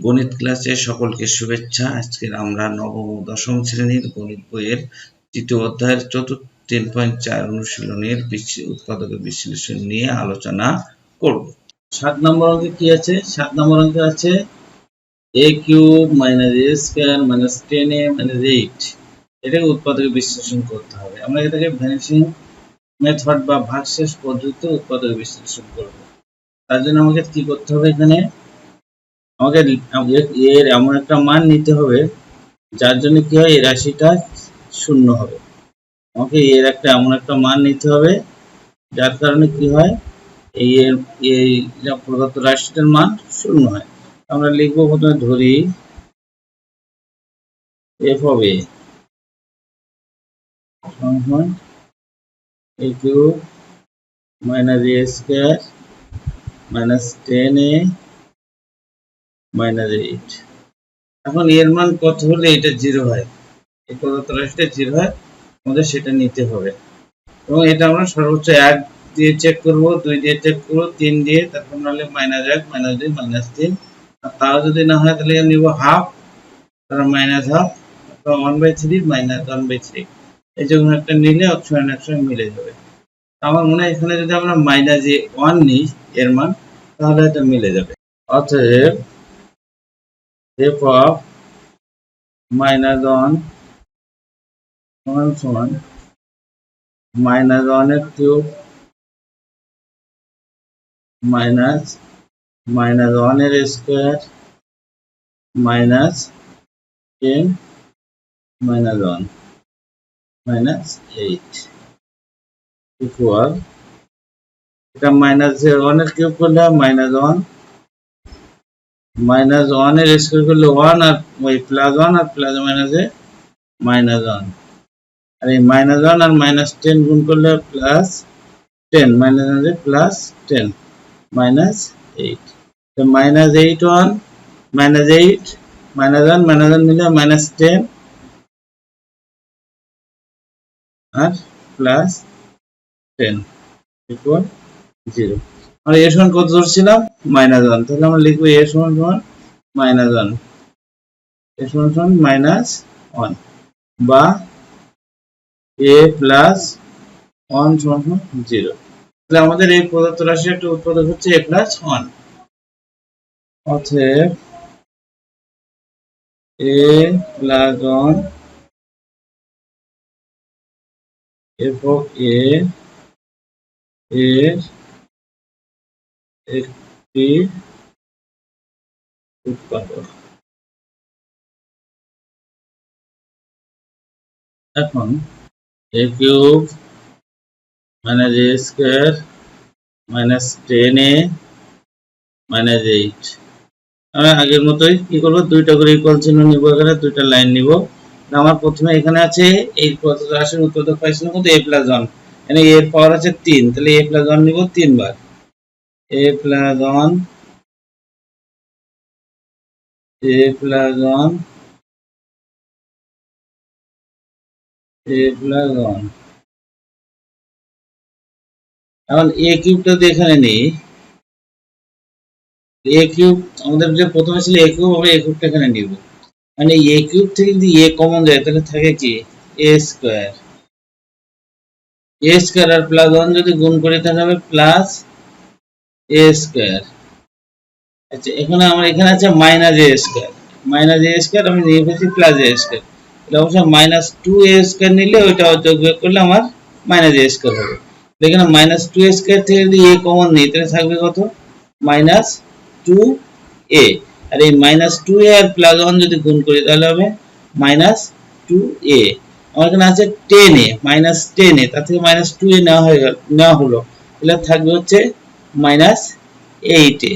গণিত ক্লাসে সকলকে শুভেচ্ছা। আজকে আমরা নবম ও দশম শ্রেণীর গণিত বইয়ের তৃতীয় অধ্যায়ের 3.4 অনুশীলনের উৎপাদকের বিশ্লেষণ নিয়ে আলোচনা করব। 7 নম্বর অঙ্কে কি আছে? 7 নম্বর অঙ্কে আছে a cube minus a square minus 10a minus 8। এটাকে উৎপাদকের বিশ্লেষণ করতে হবে। আমরা এটাকে ভ্যানিশিং মেথড বা ভাগশেষ পদ্ধতিতে উৎপাদকের বিশ্লেষণ করব। তার জন্য আমাকে কি করতে হবে? এখানে আমাকে এর এমন একটা মান নিতে হবে যার জন্য কি হয়, এই রাশিটা শূন্য হবে। আমাকে এর একটা এমন একটা মান নিতে হবে যার কারণে কি হয়, এই প্রদত্ত রাশিটার মান শূন্য হয়। আমরা লিখবো, প্রথমে ধরি f of a সমান a cube minus a square minus 10a minus 8। এখন এর মান কত হলে এটা 0 হয়? এই প্রদত্ত রাশিটা 0 হয়, আমাদের সেটা নিতে হবে। এবং এটা আমরা সর্বোচ্চ 1 দিয়ে চেক করব, 2 দিয়ে চেক করব, 3 দিয়ে, তারপর নাহলে মাইনাস 1 মাইনাস 2 মাইনাস 3। আর তাও যদি না হয় তাহলে নিব হাফ, তারপর মাইনাস হাফ, তারপর 1/3 মাইনাস 1/3। এই যে কোনো একটা নিলে অপশন একসঙ্গে মিলে যাবে। আমার মনে হয় এখানে যদি আমরা মাইনাস 1 নিই এর মান, তাহলে এটা মিলে যাবে। অতএব f of মাইনাস 1 সমান মাইনাস 1 এর কিউব মাইনাস 1 এর square minus 10 minus 1 minus 8 equal, এটা মাইনাস 1 এর কিউব করলে মাইনাস 1, মাইনাস 1 এর স্কয়ার করলে 1, আর ওই প্লাস 1 আর প্লাস মাইনাসে মাইনাস 1, আর এই মাইনাস 1 আর মাইনাস 10 গুণ করলে প্লাস 10, মাইনাস আছে প্লাস 10 মাইনাস 8। তো মাইনাস 8 1 মাইনাস 8 মাইনাস 1 মাইনাস 1 মিলে মাইনাস 10 আর প্লাস 10 ইকুয়াল 0। আমরা এর সমান কত ধরছিলাম? মাইনাস 1। তাহলে আমরা লিখবো এর সমান মাইনাস 1, এর সমান মাইনাস 1, বা a প্লাস 1 সমান 0। তাহলে আমাদের এই প্রদত্ত রাশির একটা উৎপাদক হচ্ছে a প্লাস 1। অতএব a plus 1 f of a এর একটি উৎপাদক। এখন a cube minus a square minus 10a minus 8। আমরা আগের মতোই কি করবো, দুইটা করে ইকুয়াল চিহ্ন নিব, এখানে দুইটা লাইন নিব। আমার প্রথমে এখানে আছে এই প্রদত্ত রাশির উৎপাদক পাইছিলাম কত, a প্লাস 1। এখানে a এর পাওয়ার আছে 3, তাহলে a প্লাস 1 নিব 3 বার। a plus 1 a plus 1 a plus 1। এখন a কিউবটা যদি এখানে নেই, a কিউব আমাদের যে প্রথমে ছিল a কিউব, আমরা a কিউবটা এখানে নিব। মানে a কিউব থেকে যদি a কমন যায় তাহলে থাকে কি a স্কয়ার। a স্কয়ার আর প্লাস 1 যদি গুণ করি তাহলে হবে প্লাস a স্কয়ার। আচ্ছা, এখানে আছে মাইনাস a স্কয়ার, আমি নিয়ে ফেলছি প্লাস a স্কয়ার। তাহলে অবশ্যই মাইনাস 2a স্কয়ার নিলে ওইটা যোগ বিয়োগ করলে আমার মাইনাস a স্কয়ার হবে। এখানে মাইনাস 2a স্কয়ার থেকে যদি a কমন নিই তাহলে থাকবে কত, মাইনাস 2a। আর এই মাইনাস 2a আর প্লাস 1 যদি গুণ করি তাহলে হবে মাইনাস 2a। আমার এখানে আছে 10a, মাইনাস 10a, তার থেকে মাইনাস 2a নেওয়া হলো, তাহলে থাকবে হচ্ছে মাইনাস 8a,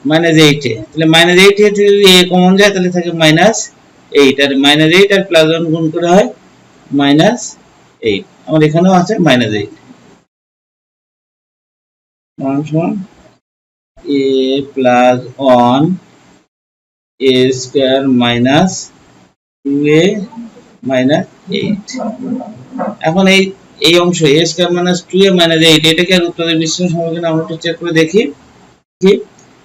মাইনাস 8a। তাহলে মাইনাস 8a থেকে যদি a কমন যায় তাহলে থাকে মাইনাস 8, আর মাইনাস 8 আর প্লাস 1 গুণ করে হয় মাইনাস 8। আমার এখানেও আছে minus 8। a plus 1 a square minus 2a minus 8। এখন এই অংশ a square minus 2a minus 8, এটাকে আর উৎপাদক বিশ্লেষণ হবে কিনা আমরা একটু চেক করে দেখি। কি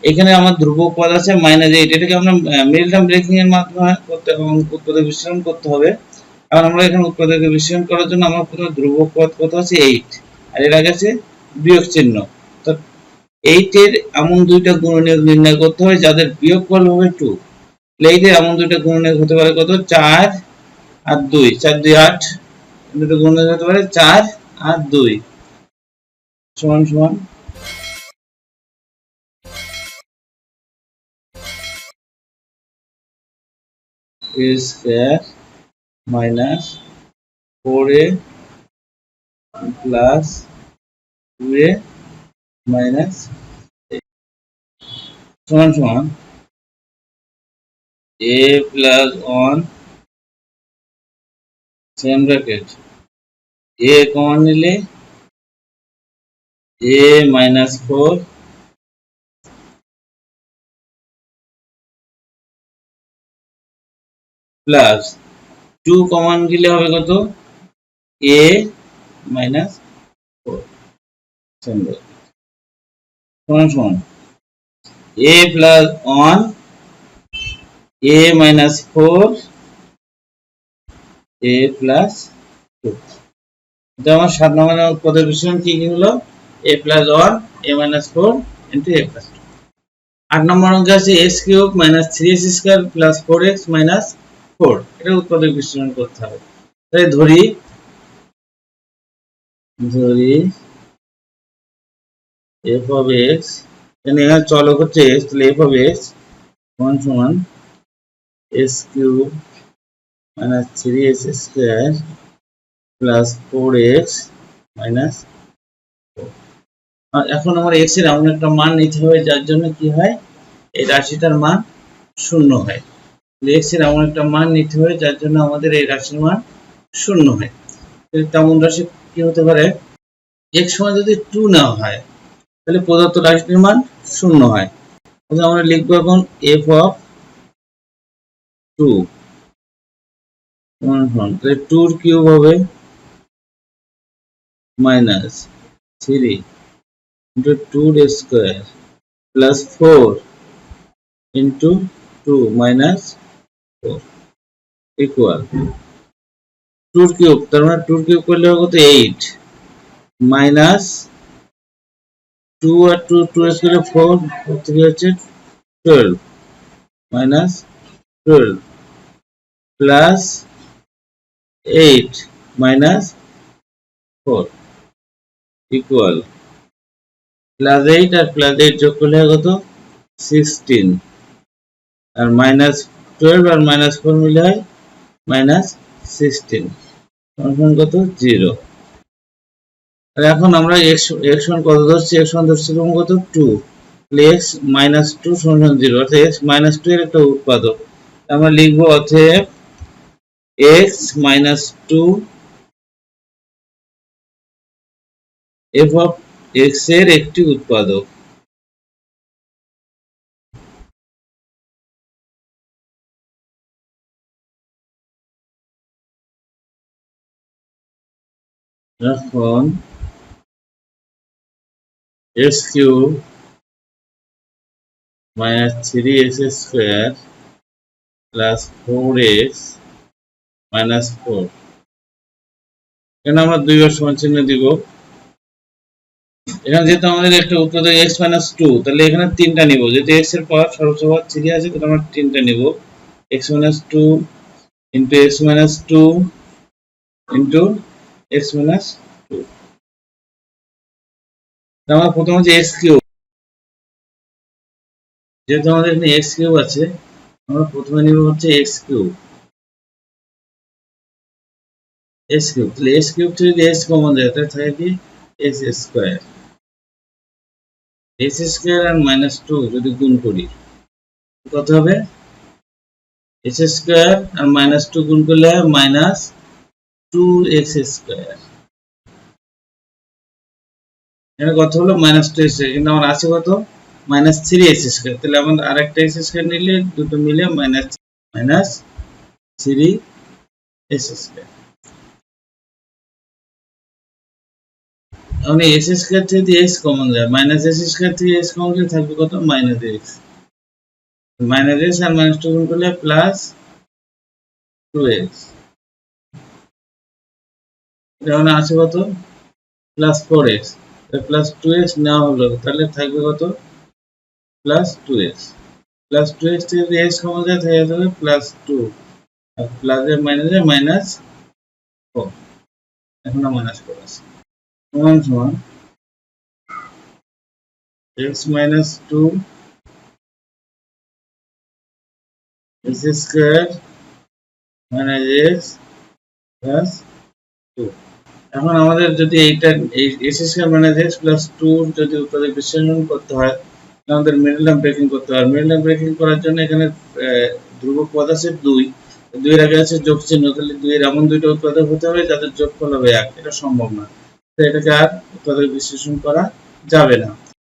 এখানে আমার ধ্রুবক পদ আছে -8, এটাকে আমরা মিডল টার্ম ব্রেকিং এর মাধ্যমে করতে এবং উৎপাদক বিশ্লেষণ করতে হবে। কারণ আমরা এখানে উৎপাদক বিশ্লেষণ করার জন্য আমার প্রথমে ধ্রুবক পদ কত আছে 8, আর এর আগে আছে বিয়োগ চিহ্ন। তো 8 এর এমন দুইটা গুণনীয়ক নির্ণয় করতে হবে যাদের বিয়োগফল হবে 2। 8 এর এমন দুইটা গুণনীয়ক হতে পারে কত, 4 আর 2, 4 2 8, দুটো গুণনীয়ক হতে পারে 4 আর 2 সমান সমান a square minus 4a plus 2a minus সমান সমান a plus 1 same bracket a common নিলে a মাইনাস 4 প্লাস 2 কমন দিলে হবে কত, a মাইনাস 4 সেম ব্র্যাকেট সমান সমান a plus 1 a minus 4 a plus 2, এটা আমার 7 নম্বরের উৎপাদক বিশ্লেষণ কি কি হলো, a plus 1 a minus 4 into a plus 2। 8 নম্বর অঙ্কে আছে s cube minus 3s square plus 4x minus 4, এটা উৎপাদক বিশ্লেষণ করতে হবে। তাহলে ধরি f of x, এখানে চলক হচ্ছে x, তাহলে f of x সমান সমান s cube minus 3s square plus 4x minus 4। এখন আমার x এর এমন একটা মান নিতে হবে যার জন্য কি হয়, এই রাশিটার মান শূন্য হয়। x এর এমন একটা মান নিতে হবে যার জন্য আমাদের এই রাশির মান শূন্য হয়। তেমন রাশি কি হতে পারে, x সমান যদি 2 নেওয়া হয় তাহলে প্রদত্ত রাশিটির মান শূন্য হয়। তাহলে আমরা লিখবো এখন f of 2 সমান তাহলে 2 এর কিউব হবে minus 3 into 2 square plus 4 into 2 minus 4 equal 2 cube, তার মানে 2 cube করলে হবে কত 8 minus 2 আর 2 2 স্কয়ারে 4 থেকে হচ্ছে 12 minus 12 plus 8 minus 4 equal plus 8 আর plus 8 যোগ করলে হবে কত 16 আর minus 12 আর minus 4 মিলে হয় minus 16 সমান কত 0। আর এখন আমরা x সমান কত ধরছি, x সমান ধরছি কত 2, তাহলে x minus 2 সমান 0, অর্থাৎ x minus 2 এর একটা উৎপাদক। আমরা লিখব অতএব x minus 2 f of x এর একটি উৎপাদক। এখন x cube minus 3x square plus 4x minus 4, এখানে আমরা দুইবার সমান চিহ্ন দিব। এখানে যেহেতু আমাদের একটা উৎপাদক x minus 2, তাহলে এখানে তিনটা নিব, যেহেতু x এর পাওয়ার সর্বোচ্চ পাওয়ার 3 আছে তাহলে আমরা তিনটা নিব, x minus 2 into x minus 2 into x minus 2। আমরা প্রথমে হচ্ছে x কিউব, যেহেতু আমাদের এখানে x কিউব আছে আমরা প্রথমে নিব হচ্ছে x কিউব, তাহলে x কিউব থেকে যদি x কমন যায় তাহলে থাকে কি x স্কয়ার, x স্কয়ার আর minus 2 যদি গুণ করি কত হবে, x স্কয়ার আর minus 2 গুণ করলে হয় minus 2x স্কয়ার। এখানে কত হলো minus 2x, কিন্তু আমার আছে কত minus 3x স্কয়ার, তাহলে আমরা আরেকটা x স্কয়ার নিলে দুটো মিলে minus 3x স্কয়ার। এখন এস স্কয়ার থেকে এক্স কমন যায়, মাইনাস এস স্কয়ার থেকে এক্স কমন গেলে থাকবে কত, মাইনাস এক্স। মাইনাস এক্স আর মাইনাস টু গুণ করলে প্লাস টু এক্স, এখন আছে কত, plus four x. Plus two x নেওয়া হলো, তাহলে থাকবে কত, plus two x. Plus two x থেকে এক্স কমন যায় থেকে যাবে প্লাস টু, আর প্লাসে মাইনাসে মাইনাস ফোর। এখন মাইনাস ফোর আছে, সমান সমান x minus two x square minus x plus two. এখন আমাদের যদি এইটা এই x square minus x plus two যদি উৎপাদক বিশ্লেষণ করতে হয়, আমাদের মিডল টার্ম ব্রেকিং করতে হয়। মিডল টার্ম ব্রেকিং করার জন্য এখানে ধ্রুবক পদ আছে দুই, দুইয়ের আগে আছে যোগ চিহ্ন, তাহলে দুইয়ের এমন দুইটা উৎপাদক হতে হবে যাদের যোগফল হবে এক, এটা সম্ভব না, তো এটাকে আর উৎপাদক বিশ্লেষণ করা যাবে না।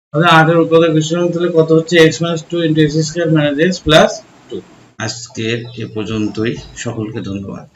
তাহলে 8 এর উৎপাদক বিশ্লেষণ তাহলে কত হচ্ছে, x - 2 * x² - x + 2। আজকের এ পর্যন্তই, সকলকে ধন্যবাদ।